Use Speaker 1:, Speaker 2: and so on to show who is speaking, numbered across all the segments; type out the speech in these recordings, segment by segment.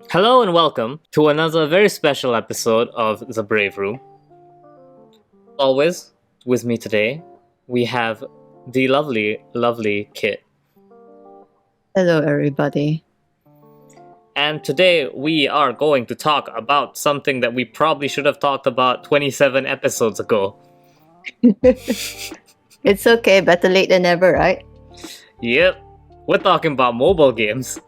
Speaker 1: Hello and welcome to another very special episode of The Brave Room. Always with me today, we have the lovely Kit.
Speaker 2: Hello, everybody.
Speaker 1: And today we are going to talk about something that we probably should have talked about 27 episodes ago.
Speaker 2: It's okay, better late than never, right?
Speaker 1: Yep, we're talking about mobile games.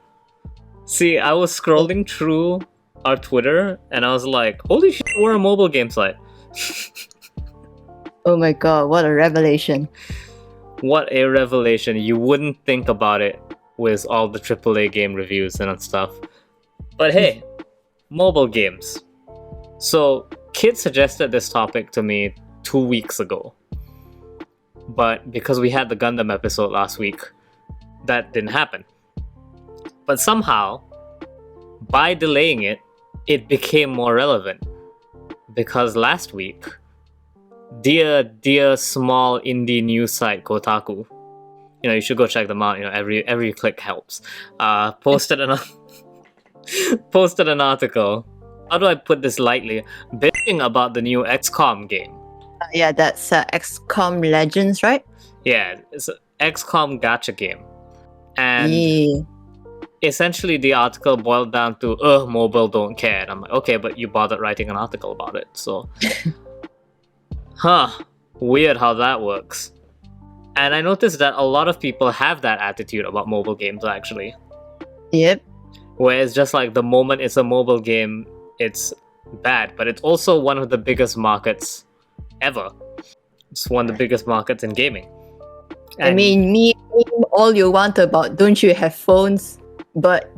Speaker 1: See, I was scrolling through our Twitter and I was like, holy shit, we're a mobile game site.
Speaker 2: Oh my god, what a revelation.
Speaker 1: What a revelation. You wouldn't think about it with all the AAA game reviews and stuff. But hey, mobile games. So, Kid suggested this topic to me 2 weeks ago. But because we had the Gundam episode last week, that didn't happen. But somehow, by delaying it, it became more relevant. Because last week, dear small indie news site Kotaku, you should go check them out. Every click helps. Posted an article. How do I put this lightly? Bitching about the new XCOM game.
Speaker 2: Yeah, that's XCOM Legends, right?
Speaker 1: Yeah, it's an XCOM gacha game, and
Speaker 2: Yeah.
Speaker 1: essentially the article boiled down to mobile don't care. And I'm like, okay, but you bothered writing an article about it, so weird how that works. And I noticed that a lot of people have that attitude about mobile games actually,
Speaker 2: Yep.
Speaker 1: where it's just like the moment it's a mobile game it's bad, but it's also one of the biggest markets ever. It's one of the biggest markets in gaming.
Speaker 2: I mean, me all you want about don't you have phones, but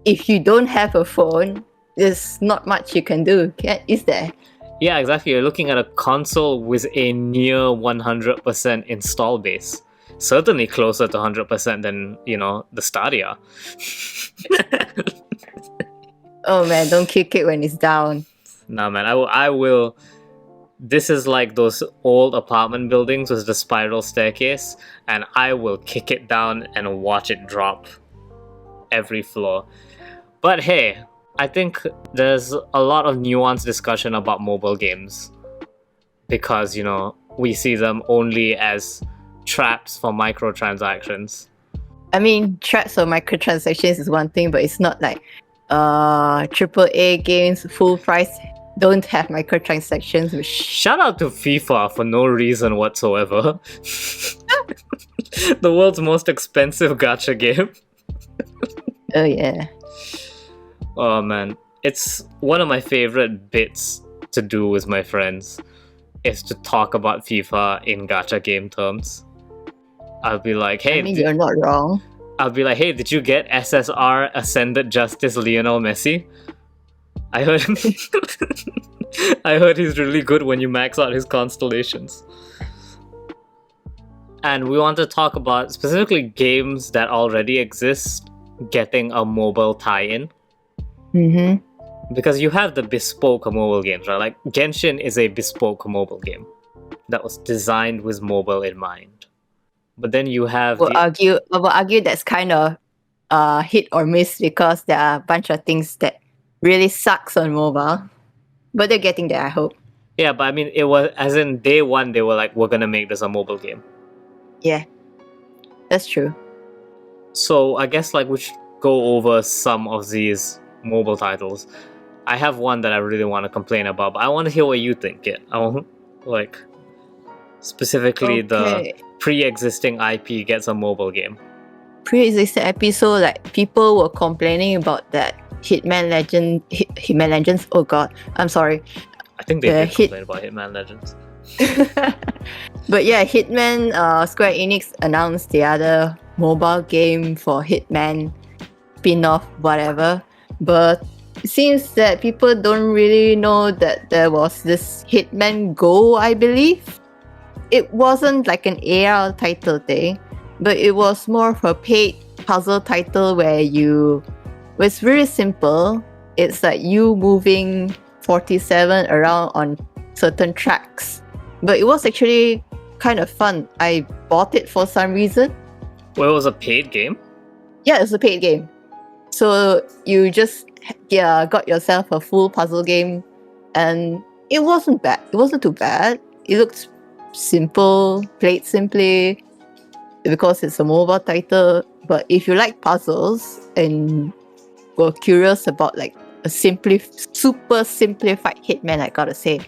Speaker 2: if you don't have a phone, there's not much you can do, is there?
Speaker 1: Yeah, exactly. You're looking at a console with a near 100% install base. Certainly closer to 100% than, the Stadia.
Speaker 2: Oh man, don't kick it when it's down.
Speaker 1: Nah, man, I will. This is like those old apartment buildings with the spiral staircase, and I will kick it down and watch it drop every floor. But hey, I think there's a lot of nuanced discussion about mobile games because, we see them only as traps for microtransactions.
Speaker 2: I mean, traps or microtransactions is one thing, but it's not like AAA games full price don't have microtransactions.
Speaker 1: Shout out to FIFA for no reason whatsoever. The world's most expensive gacha game.
Speaker 2: Oh yeah.
Speaker 1: Oh man, it's one of my favorite bits to do with my friends is to talk about FIFA in gacha game terms. I'll be like, hey,
Speaker 2: I mean, you're not wrong.
Speaker 1: I'll be like, hey, did you get SSR Ascended Justice Lionel Messi? I heard I heard he's really good when you max out his constellations. And we want to talk about specifically games that already exist getting a mobile tie-in.
Speaker 2: Mm-hmm.
Speaker 1: Because you have the bespoke mobile games, right? Like Genshin is a bespoke mobile game that was designed with mobile in mind. But then you have
Speaker 2: I will argue that's kind of hit or miss because there are a bunch of things that really sucks on mobile. But they're getting there, I hope.
Speaker 1: Yeah, but I mean, it was as in day one, they were like, we're gonna make this a mobile game.
Speaker 2: Yeah, that's true.
Speaker 1: So I guess like we should go over some of these mobile titles. I have one that I really want to complain about, but I want to hear what you think. I want specifically the pre-existing IP gets a mobile game.
Speaker 2: Pre-existing episode, like people were complaining about that Hitman Legends. Oh god, I'm sorry.
Speaker 1: I think they did complain about Hitman Legends.
Speaker 2: But yeah, Hitman, Square Enix announced the other mobile game for Hitman spin-off, whatever. But it seems that people don't really know that there was this Hitman Go, I believe. It wasn't like an AR title thing, but it was more of a paid puzzle title where it's really simple. It's like you moving 47 around on certain tracks. But it was actually kind of fun. I bought it for some reason.
Speaker 1: Well, it was a paid game?
Speaker 2: Yeah, it's a paid game. So you just got yourself a full puzzle game, and it wasn't bad. It wasn't too bad. It looked simple, played simply because it's a mobile title. But if you like puzzles and were curious about like a super simplified Hitman, I gotta say,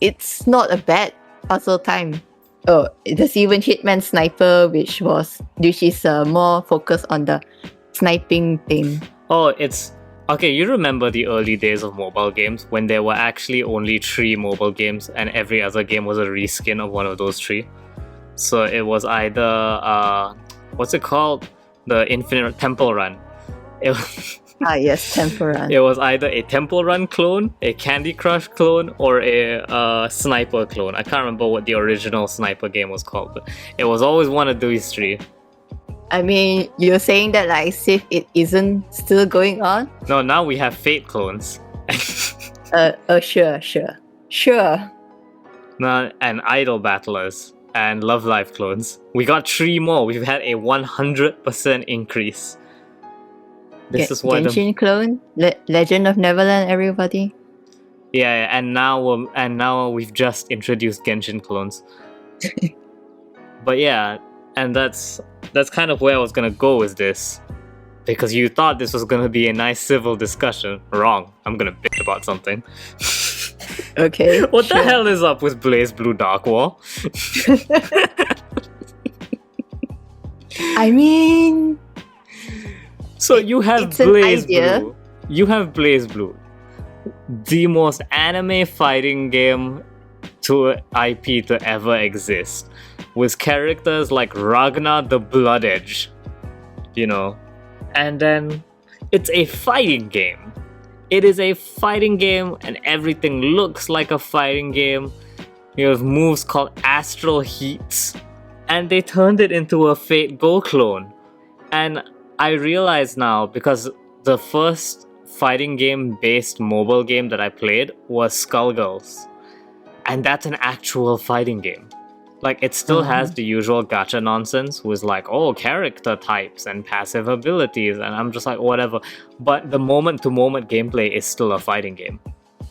Speaker 2: it's not a bad puzzle time. Oh, there's even Hitman Sniper, which is more focused on the sniping thing.
Speaker 1: Oh, it's okay. You remember the early days of mobile games when there were actually only 3 mobile games, and every other game was a reskin of one of those 3. So it was either what's it called? The Infinite Temple Run.
Speaker 2: Yes, Temple Run.
Speaker 1: It was either a Temple Run clone, a Candy Crush clone, or a Sniper clone. I can't remember what the original Sniper game was called, but it was always one of these 3.
Speaker 2: I mean, you're saying that like as if it isn't still going on?
Speaker 1: No, now we have Fate clones.
Speaker 2: Sure.
Speaker 1: No, and Idol Battlers and Love Life clones. We got 3 more. We've had a 100% increase. This is why
Speaker 2: Genshin clone, Legend of Neverland, everybody.
Speaker 1: Yeah, and now we've just introduced Genshin clones. But yeah, and that's kind of where I was gonna go with this, because you thought this was gonna be a nice civil discussion. Wrong. I'm gonna bitch about something.
Speaker 2: Okay.
Speaker 1: What the hell is up with BlazBlue Dark War?
Speaker 2: I mean,
Speaker 1: so you have
Speaker 2: it's an idea.
Speaker 1: BlazBlue. You have BlazBlue, the most anime fighting game to IP to ever exist, with characters like Ragnar the Blood Edge, and then it's a fighting game. It is a fighting game, and everything looks like a fighting game. You have moves called Astral Heats, and they turned it into a Fate Go clone. And I realize now, because the first fighting game based mobile game that I played was Skullgirls, and that's an actual fighting game. Like, it still has the usual gacha nonsense with like, character types and passive abilities, and I'm just like, whatever. But the moment to moment gameplay is still a fighting game.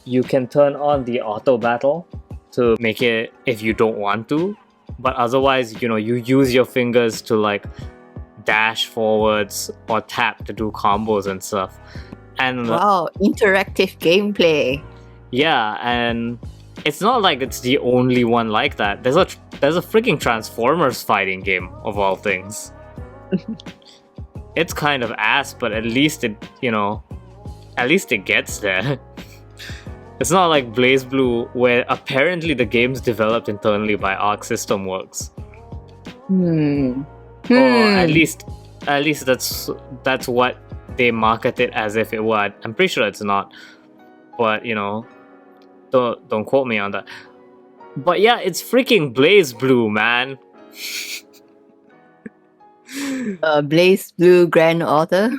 Speaker 1: You can turn on the auto battle to make it if you don't want to, but otherwise, you use your fingers to like dash forwards or tap to do combos and stuff. And
Speaker 2: wow, interactive gameplay.
Speaker 1: Yeah, and it's not like it's the only one like that. There's a freaking Transformers fighting game of all things. It's kind of ass, but at least it gets there. It's not like BlazBlue, where apparently the game's developed internally by Arc System Works. Or at least that's what they market it as if it were. I'm pretty sure it's not, but don't quote me on that. But yeah, it's freaking BlazBlue, man.
Speaker 2: BlazBlue Grand Author.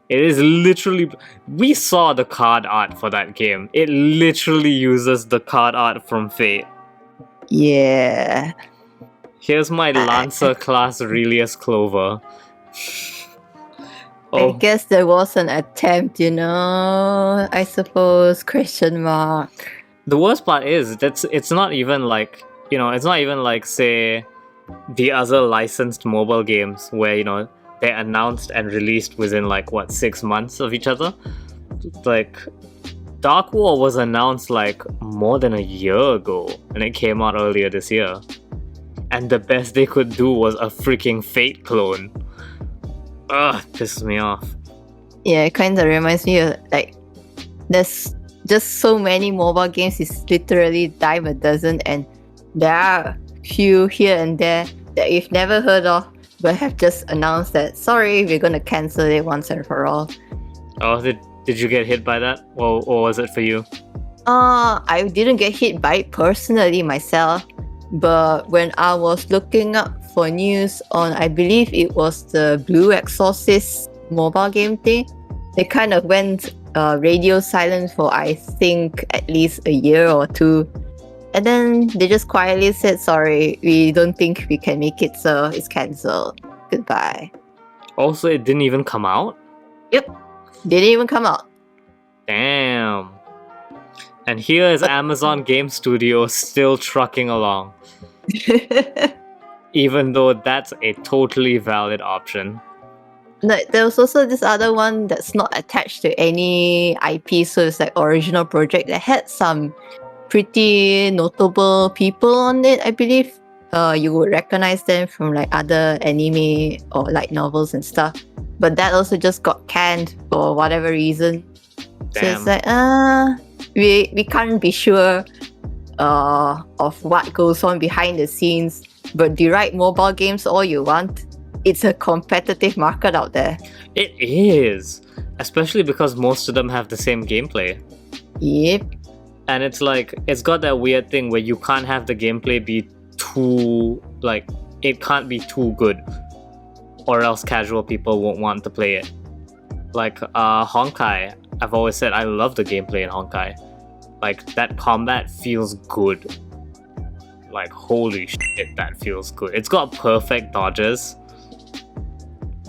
Speaker 1: It is literally. We saw the card art for that game. It literally uses the card art from Fate.
Speaker 2: Yeah.
Speaker 1: Here's my Lancer class Relius Clover.
Speaker 2: I guess there was an attempt, I suppose, question mark.
Speaker 1: The worst part is it's not even like, say, the other licensed mobile games where, they're announced and released within 6 months of each other. Like, Dark War was announced more than a year ago, and it came out earlier this year. And the best they could do was a freaking Fate clone. Ugh, pisses me off.
Speaker 2: Yeah, it kind of reminds me of there's just so many mobile games. It's literally dime a dozen, and there are few here and there that we've never heard of, but have just announced that sorry, we're gonna cancel it once and for all.
Speaker 1: Oh, did you get hit by that, or was it for you?
Speaker 2: I didn't get hit by it personally myself, but when I was looking up for news on, I believe it was the Blue Exorcist mobile game thing, they kind of went radio silent for I think at least a year or two, and then they just quietly said sorry, we don't think we can make it, so it's cancelled, goodbye.
Speaker 1: Also, it didn't even come out?
Speaker 2: Yep, didn't even come out.
Speaker 1: Damn. And here is Amazon Game Studios still trucking along, even though that's a totally valid option.
Speaker 2: There was also this other one that's not attached to any IP, so it's like original project that had some pretty notable people on it, I believe. You would recognize them from like other anime or light novels and stuff. But that also just got canned for whatever reason.
Speaker 1: Damn.
Speaker 2: So it's like, we can't be sure of what goes on behind the scenes. But deride mobile games all you want. It's a competitive market out there.
Speaker 1: It is, especially because most of them have the same gameplay.
Speaker 2: Yep.
Speaker 1: And it's like, it's got that weird thing where you can't have the gameplay be too, like, it can't be too good, or else casual people won't want to play it. Like, Honkai, I've always said I love the gameplay in Honkai. Like, that combat feels good. Like, holy shit, that feels good. It's got perfect dodges,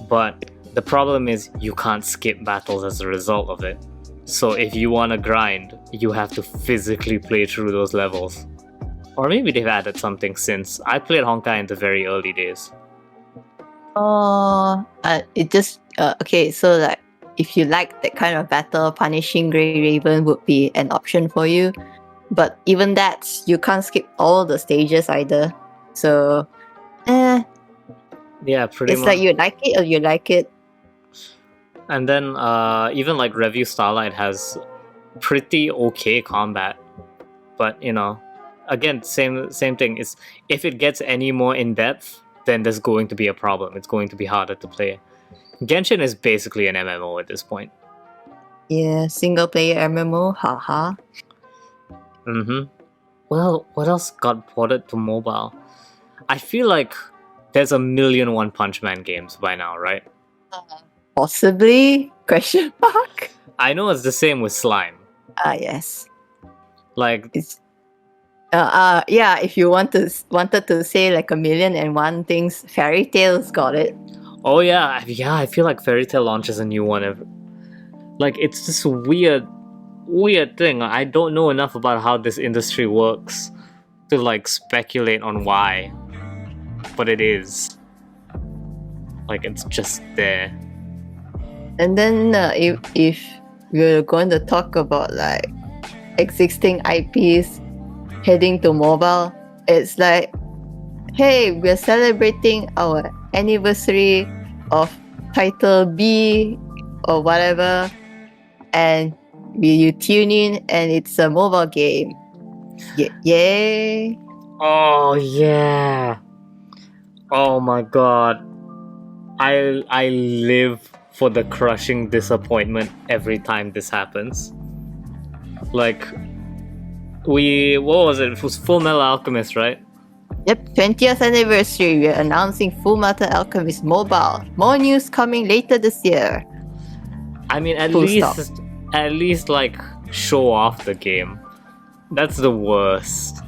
Speaker 1: but the problem is you can't skip battles as a result of it. So if you want to grind, you have to physically play through those levels. Or maybe they've added something since. I played Honkai in the very early days.
Speaker 2: It just okay. So like, if you like that kind of battle, punishing Grey Raven would be an option for you. But even that, you can't skip all the stages either. So,
Speaker 1: yeah, pretty
Speaker 2: it's
Speaker 1: much.
Speaker 2: like you like it or you like it.
Speaker 1: And then even like Review Starlight has pretty okay combat, but you know, again, same thing. Is if it gets any more in depth, then there's going to be a problem. It's going to be harder to play. Genshin is basically an MMO at this point.
Speaker 2: Yeah, single player MMO, haha.
Speaker 1: Well, what else got ported to mobile? I feel like there's a million One Punch Man games by now, right?
Speaker 2: Possibly? Question mark.
Speaker 1: I know it's the same with Slime.
Speaker 2: Yes.
Speaker 1: Like,
Speaker 2: It's yeah. If you wanted to say like 1,000,001 things, Fairy Tail's got it.
Speaker 1: oh yeah, I feel like Fairy Tail launches a new one every. Like, it's this weird thing. I don't know enough about how this industry works to like speculate on why, but it is. Like, it's just there.
Speaker 2: And then if we're going to talk about like existing IPs heading to mobile, it's like, hey, we're celebrating our anniversary of title B or whatever, and you tune in and it's a mobile game. Yay!
Speaker 1: Oh yeah. Oh my god. I live for the crushing disappointment every time this happens. Like, what was it? It was Full Metal Alchemist, right?
Speaker 2: Yep, 20th anniversary. We're announcing Full Metal Alchemist Mobile. More news coming later this year.
Speaker 1: I mean, at
Speaker 2: Full
Speaker 1: least like show off the game. That's the worst.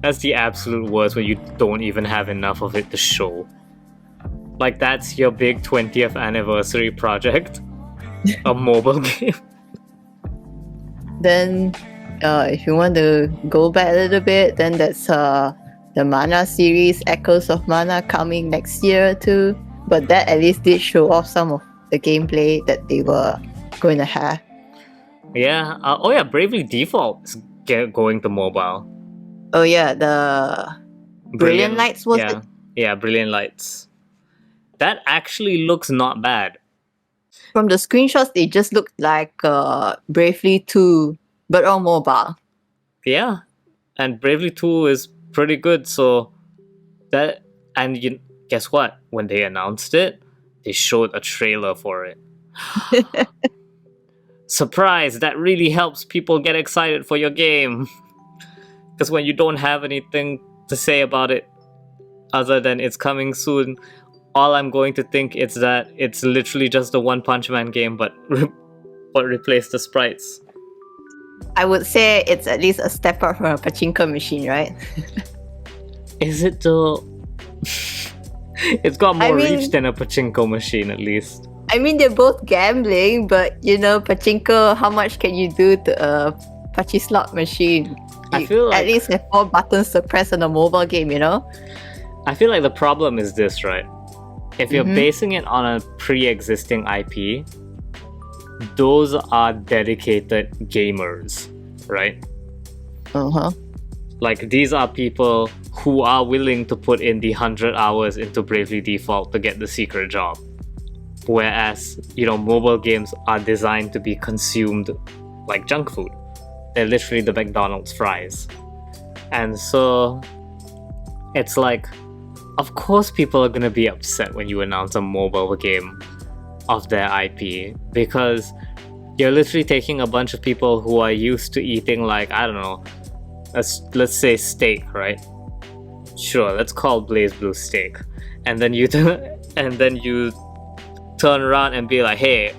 Speaker 1: That's the absolute worst when you don't even have enough of it to show. Like, that's your big 20th anniversary project, a mobile game.
Speaker 2: Then, if you want to go back a little bit, then that's the Mana series, Echoes of Mana, coming next year too. But that at least did show off some of the gameplay that they were going to have.
Speaker 1: Yeah. Oh yeah, Bravely Default is going to mobile.
Speaker 2: Oh yeah, the Brilliant Lights was it?
Speaker 1: Yeah, Brilliant Lights. That actually looks not bad.
Speaker 2: From the screenshots, they just looked like Bravely 2, but on mobile.
Speaker 1: Yeah, and Bravely 2 is pretty good. So that, and guess what? When they announced it, they showed a trailer for it. Surprise! That really helps people get excited for your game. Because when you don't have anything to say about it other than it's coming soon, all I'm going to think is that it's literally just a One Punch Man game, but replace the sprites.
Speaker 2: I would say it's at least a step up from a pachinko machine, right?
Speaker 1: Is it though? It's got more reach than a pachinko machine, at least.
Speaker 2: I mean, they're both gambling, but pachinko, how much can you do to a pachi slot machine?
Speaker 1: I feel like
Speaker 2: at least have 4 buttons to press on a mobile game,
Speaker 1: I feel like the problem is this, right? If you're basing it on a pre-existing IP, those are dedicated gamers, right? Like, these are people who are willing to put in the 100 hours into Bravely Default to get the secret job. Whereas, mobile games are designed to be consumed like junk food. They're literally the McDonald's fries. And so, it's like, of course people are gonna be upset when you announce a mobile game of their IP, because you're literally taking a bunch of people who are used to eating, like, I don't know, let's say steak, right? Sure, let's call BlazBlue steak. And then you turn around and be like, hey,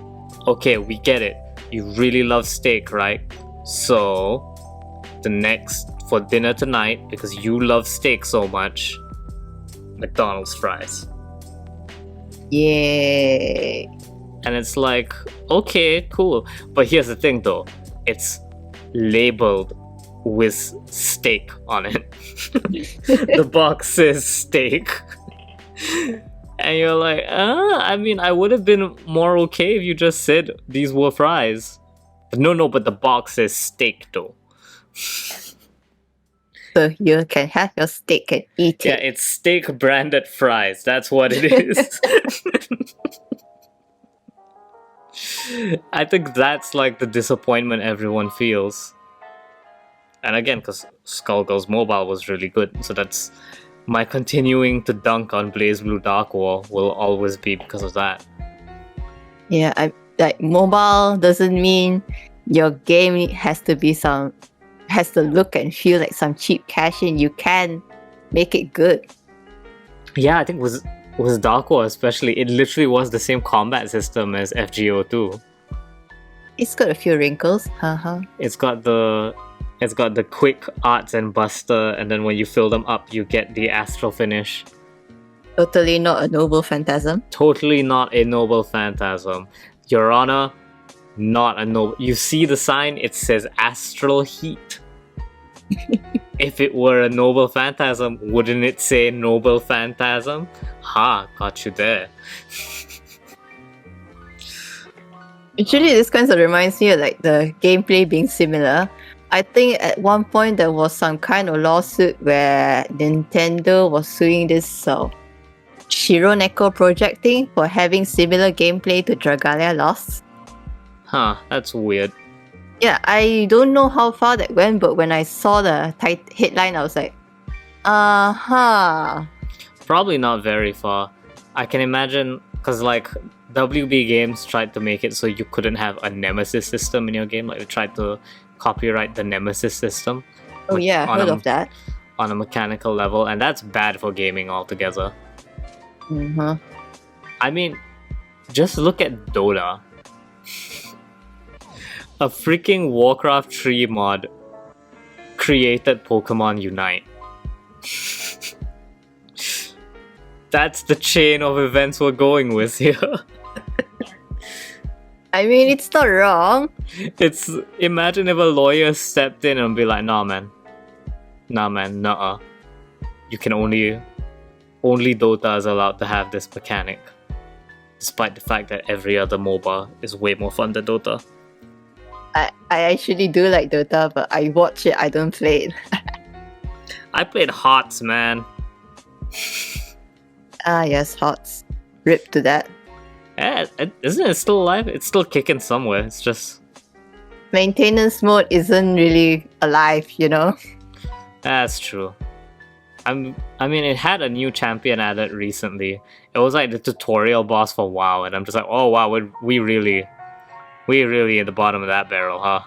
Speaker 1: okay, we get it. You really love steak, right? So, for dinner tonight, because you love steak so much, McDonald's fries.
Speaker 2: Yay.
Speaker 1: And it's like, okay, cool. But here's the thing though, it's labeled with steak on it. The box says steak. And you're like, I mean, I would have been more okay if you just said these were fries. But no, but the box says steak though.
Speaker 2: So you can have your steak and eat it.
Speaker 1: Yeah, it's steak branded fries. That's what it is. I think that's like the disappointment everyone feels. And again, because Skullgirls Mobile was really good, so that's my continuing to dunk on BlazBlue Dark War will always be because of that.
Speaker 2: Yeah, like mobile doesn't mean your game has to look and feel like some cheap cash in. You can make it good.
Speaker 1: Yeah, I think with Dark War especially, it literally was the same combat system as FGO2.
Speaker 2: It's got a few wrinkles,
Speaker 1: It's got the quick arts and buster, and then when you fill them up, you get the astral finish.
Speaker 2: Totally not a noble phantasm.
Speaker 1: Totally not a noble phantasm. Your Honor, not a noble. You see the sign, it says astral heat. If it were a noble phantasm, wouldn't it say noble phantasm? Ha, got you there.
Speaker 2: Actually, this kind of reminds me of like the gameplay being similar. I think at one point there was some kind of lawsuit where Nintendo was suing this Shiro Neko project thing for having similar gameplay to Dragalia Lost.
Speaker 1: Huh, that's weird.
Speaker 2: Yeah, I don't know how far that went, but when I saw the headline, I was like,
Speaker 1: Probably not very far. I can imagine, because like WB Games tried to make it so you couldn't have a nemesis system in your game. Like they tried to copyright the nemesis system.
Speaker 2: Oh yeah, I heard of that.
Speaker 1: On a mechanical level, and that's bad for gaming altogether. I mean, just look at Dota. A freaking Warcraft 3 mod created Pokemon Unite. That's the chain of events we're going with here.
Speaker 2: I mean, it's not wrong.
Speaker 1: Imagine if a lawyer stepped in and be like, nah man, nuh-uh. You can only Dota is allowed to have this mechanic. Despite the fact that every other MOBA is way more fun than Dota.
Speaker 2: I actually do like Dota, but I watch it, I don't play it.
Speaker 1: I played Hearts, man.
Speaker 2: Yes, Hots. Rip to that.
Speaker 1: Yeah, isn't it still alive? It's still kicking somewhere. It's just
Speaker 2: maintenance mode isn't really alive,
Speaker 1: That's true. I mean, it had a new champion added recently. It was like the tutorial boss for WoW, and I'm just like, oh wow, we really at the bottom of that barrel, huh?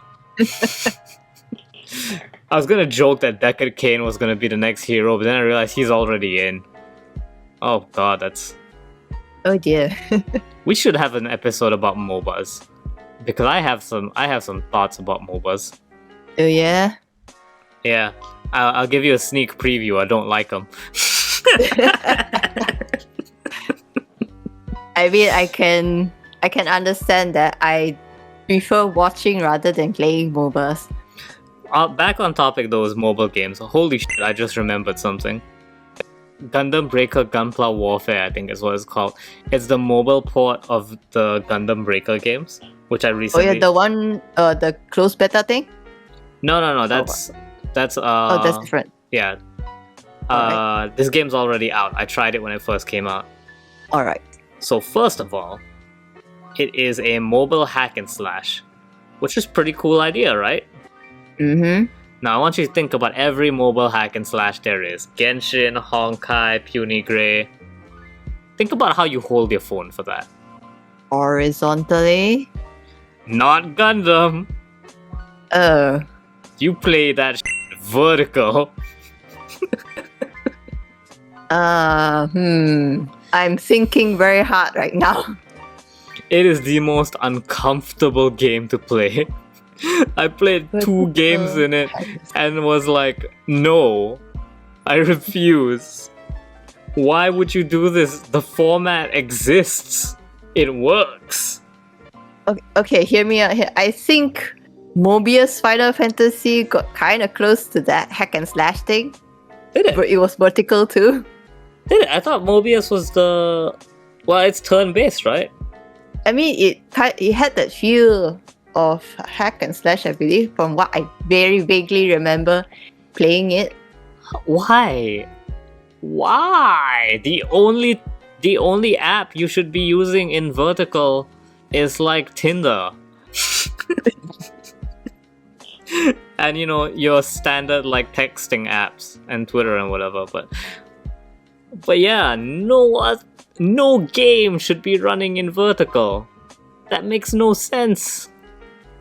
Speaker 1: I was gonna joke that Deckard Cain was gonna be the next hero, but then I realized he's already in. Oh god, that's...
Speaker 2: Oh dear.
Speaker 1: We should have an episode about MOBAs. Because I have some thoughts about MOBAs.
Speaker 2: Oh yeah?
Speaker 1: Yeah. I'll give you a sneak preview. I don't like them.
Speaker 2: I mean, I can I can understand that. I prefer watching rather than playing MOBAs.
Speaker 1: Back on topic, those mobile games. Holy shit! I just remembered something. Gundam Breaker Gunpla Warfare, I think is what it's called. It's the mobile port of the Gundam Breaker games, which I recently.
Speaker 2: Oh yeah, the one, the closed beta thing.
Speaker 1: No. That's
Speaker 2: that's different.
Speaker 1: Yeah.
Speaker 2: Alright.
Speaker 1: This game's already out. I tried it when it first came out.
Speaker 2: All right.
Speaker 1: So first of all, it is a mobile hack and slash, which is pretty cool idea, right?
Speaker 2: Mm-hmm.
Speaker 1: Now I want you to think about every mobile hack and slash there is. Genshin, Honkai, Puny Grey. Think about how you hold your phone for that.
Speaker 2: Horizontally.
Speaker 1: Not Gundam. You play that vertical.
Speaker 2: I'm thinking very hard right now.
Speaker 1: It is the most uncomfortable game to play. I played 2 games in it and was like, no, I refuse. Why would you do this? The format exists. It works.
Speaker 2: Okay, hear me out here. I think Mobius Final Fantasy got kind of close to that hack and slash thing.
Speaker 1: Did it?
Speaker 2: But it was vertical too.
Speaker 1: Did it? I thought Mobius was the... Well, it's turn-based, right?
Speaker 2: I mean, it had that feel of hack and slash, I believe, from what I very vaguely remember playing it.
Speaker 1: Why? The only app you should be using in vertical is like Tinder. And your standard like texting apps and Twitter and whatever, but yeah, no game should be running in vertical. That makes no sense.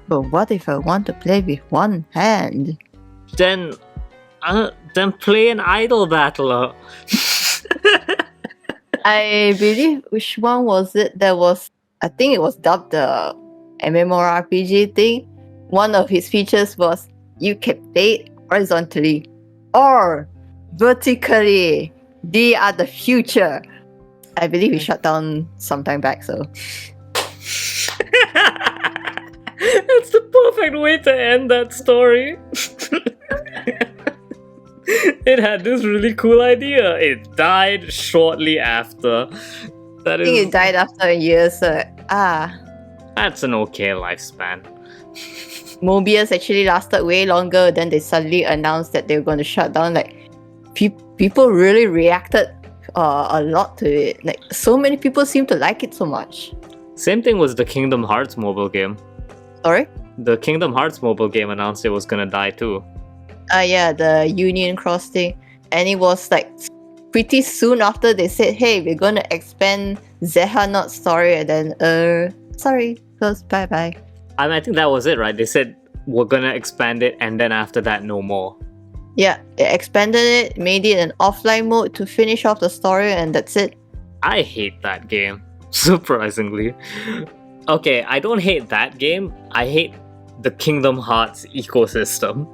Speaker 2: But what if I want to play with one hand?
Speaker 1: Then play an idol battler.
Speaker 2: I believe, which one was it? I think it was dubbed the MMORPG thing. One of his features was you can play it horizontally or vertically. They are the future. I believe he shut down sometime back, so.
Speaker 1: That's the perfect way to end that story. It had this really cool idea. It died shortly after.
Speaker 2: I think it died after a year, so
Speaker 1: that's an okay lifespan.
Speaker 2: Mobius actually lasted way longer. Then they suddenly announced that they were going to shut down. Like, people really reacted a lot to it. Like, so many people seem to like it so much.
Speaker 1: Same thing was the Kingdom Hearts mobile game.
Speaker 2: Sorry?
Speaker 1: The Kingdom Hearts mobile game announced it was gonna die too.
Speaker 2: Yeah, the Union Cross thing. And it was like pretty soon after they said, hey, we're gonna expand Zehanot's story, and then sorry, close, bye.
Speaker 1: I think that was it, right? They said we're gonna expand it, and then after that, no more.
Speaker 2: Yeah, they expanded it, made it an offline mode to finish off the story, and that's it.
Speaker 1: I hate that game, surprisingly. Okay, I don't hate that game. I hate the Kingdom Hearts ecosystem.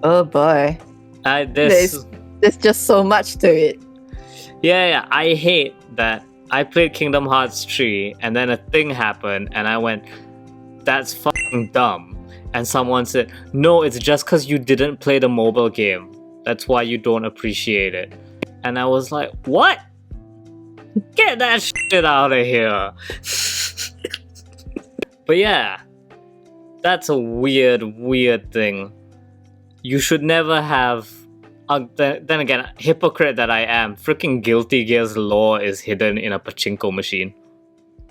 Speaker 2: Oh boy. There's just so much to it.
Speaker 1: Yeah, I hate that. I played Kingdom Hearts 3, and then a thing happened, and I went, that's fucking dumb. And someone said, no, it's just because you didn't play the mobile game. That's why you don't appreciate it. And I was like, what? Get that shit out of here. But yeah, that's a weird thing. You should never have... then again, hypocrite that I am, freaking Guilty Gear's lore is hidden in a pachinko machine.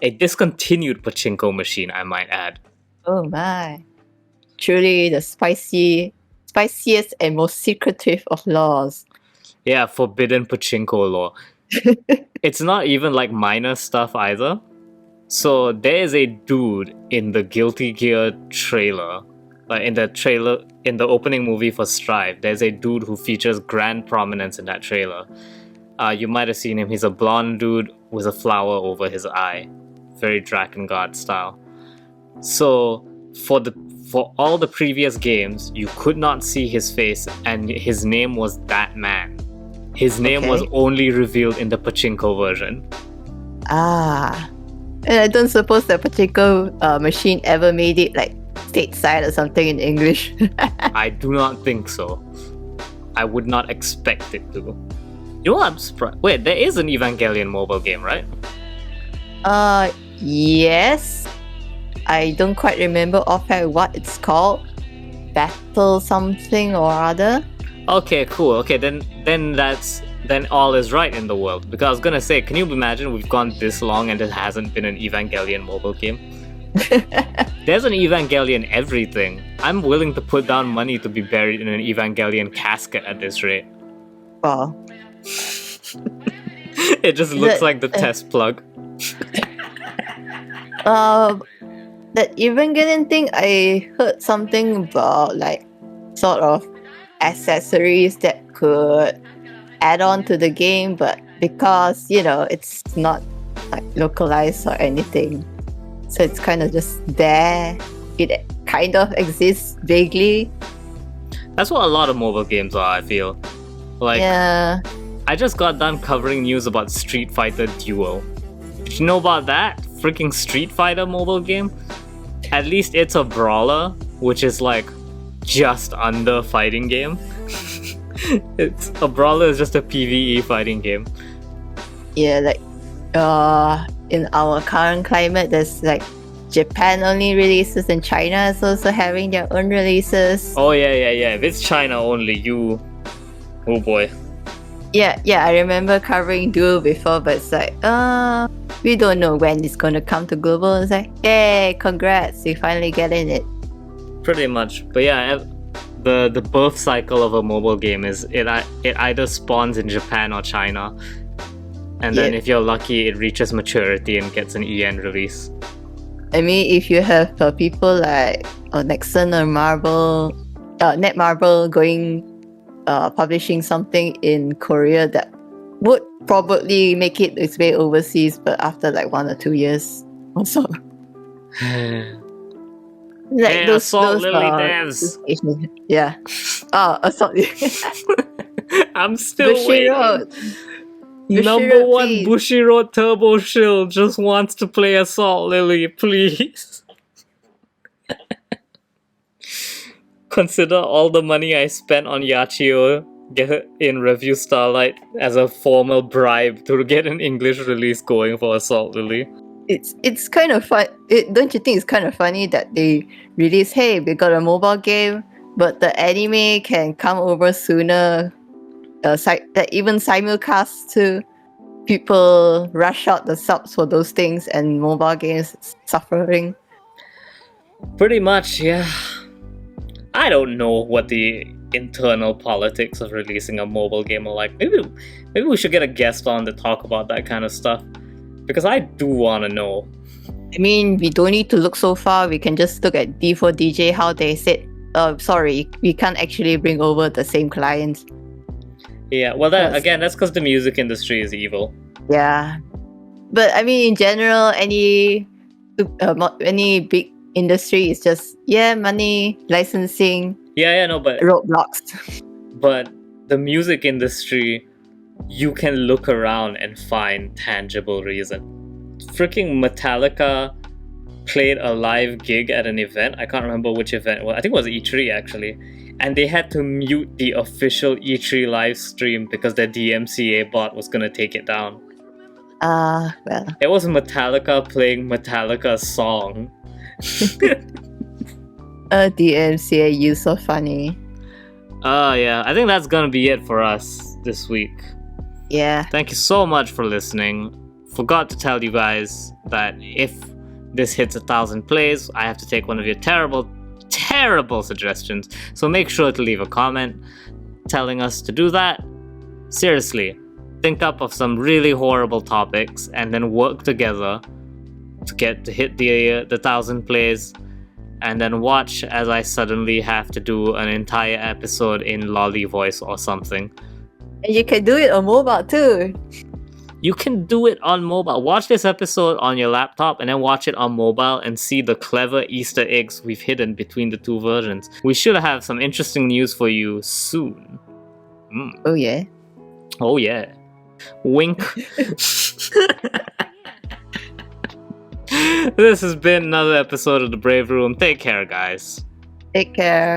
Speaker 1: A discontinued pachinko machine, I might add.
Speaker 2: Oh my. Truly the spiciest and most secretive of laws.
Speaker 1: Yeah, forbidden pachinko lore. It's not even like minor stuff either. So there is a dude in the Guilty Gear trailer, in the opening movie for Strive, there's a dude who features grand prominence in that trailer. You might have seen him. He's a blonde dude with a flower over his eye. Very Drakengard style. So for all the previous games, you could not see his face, and his name was that man. His name was only revealed in the pachinko version.
Speaker 2: And I don't suppose that particular machine ever made it like stateside or something in English.
Speaker 1: I do not think so. I would not expect it to. You know what? I'm surprised. Wait, there is an Evangelion mobile game, right?
Speaker 2: Yes. I don't quite remember offhand what it's called. Battle something or other.
Speaker 1: Okay, cool. Okay, then all is right in the world. Because I was gonna say, can you imagine we've gone this long and there hasn't been an Evangelion mobile game? There's an Evangelion everything. I'm willing to put down money to be buried in an Evangelion casket at this rate.
Speaker 2: Wow.
Speaker 1: It just looks like the test plug.
Speaker 2: That Evangelion thing, I heard something about like sort of accessories that could add on to the game, but because it's not like localized or anything, so it's kind of just there. It kind of exists vaguely.
Speaker 1: That's what a lot of mobile games are, I feel. Like,
Speaker 2: Yeah.
Speaker 1: I just got done covering news about Street Fighter Duo. Did you know about that? Freaking Street Fighter mobile game? At least it's a brawler, which is like just under fighting game. It's a brawler is just a PvE fighting game.
Speaker 2: Yeah, like in our current climate, there's like Japan only releases and China is also having their own releases.
Speaker 1: Oh yeah. If it's China only, oh boy.
Speaker 2: Yeah, I remember covering Duel before, but it's like, we don't know when it's gonna come to global. It's like, yay, congrats, you finally get in it.
Speaker 1: Pretty much. But yeah, the birth cycle of a mobile game is it either spawns in Japan or China. And then if you're lucky, it reaches maturity and gets an EN release.
Speaker 2: I mean, if you have people like Nexon or Netmarble going publishing something in Korea, that would probably make it its way overseas, but after like 1 or 2 years or so. Like
Speaker 1: hey, Assault Lily devs.
Speaker 2: Yeah. Assault Lily.
Speaker 1: I'm still
Speaker 2: Bushiroad.
Speaker 1: waiting.
Speaker 2: Bushiroad,
Speaker 1: Number one
Speaker 2: please.
Speaker 1: Bushiroad Turbo Shield just wants to play Assault Lily, please. Consider all the money I spent on Yachio in Review Starlight as a formal bribe to get an English release going for Assault Lily.
Speaker 2: It's kind of fun. Don't you think it's kind of funny that they release, hey, we got a mobile game, but the anime can come over sooner. That even simulcast to people rush out the subs for those things, and mobile games suffering.
Speaker 1: Pretty much, yeah. I don't know what the internal politics of releasing a mobile game are like. Maybe we should get a guest on to talk about that kind of stuff, because I do want to know.
Speaker 2: I mean, we don't need to look so far. We can just look at D4DJ, how they said, sorry, we can't actually bring over the same clients.
Speaker 1: Yeah, well, that's because the music industry is evil.
Speaker 2: Yeah. But I mean, in general, any big industry is just, money, licensing.
Speaker 1: No, but
Speaker 2: roadblocks.
Speaker 1: But the music industry, you can look around and find tangible reason. Freaking Metallica played a live gig at an event. I can't remember which event. Well, I think it was E3 actually. And they had to mute the official E3 live stream because their DMCA bot was gonna take it down.
Speaker 2: Well.
Speaker 1: It was Metallica playing Metallica's song.
Speaker 2: DMCA, you so funny.
Speaker 1: Yeah, I think that's gonna be it for us this week.
Speaker 2: Yeah.
Speaker 1: Thank you so much for listening. Forgot to tell you guys that if this hits 1,000 plays, I have to take one of your terrible suggestions. So make sure to leave a comment telling us to do that. Seriously, think up of some really horrible topics and then work together to hit the 1,000 plays, and then watch as I suddenly have to do an entire episode in lolly voice or something.
Speaker 2: And you can do it on mobile too.
Speaker 1: You can do it on mobile. Watch this episode on your laptop and then watch it on mobile and see the clever Easter eggs we've hidden between the two versions. We should have some interesting news for you soon.
Speaker 2: Oh yeah.
Speaker 1: Oh yeah. Wink. This has been another episode of the Brave Room. Take care, guys.
Speaker 2: Take care.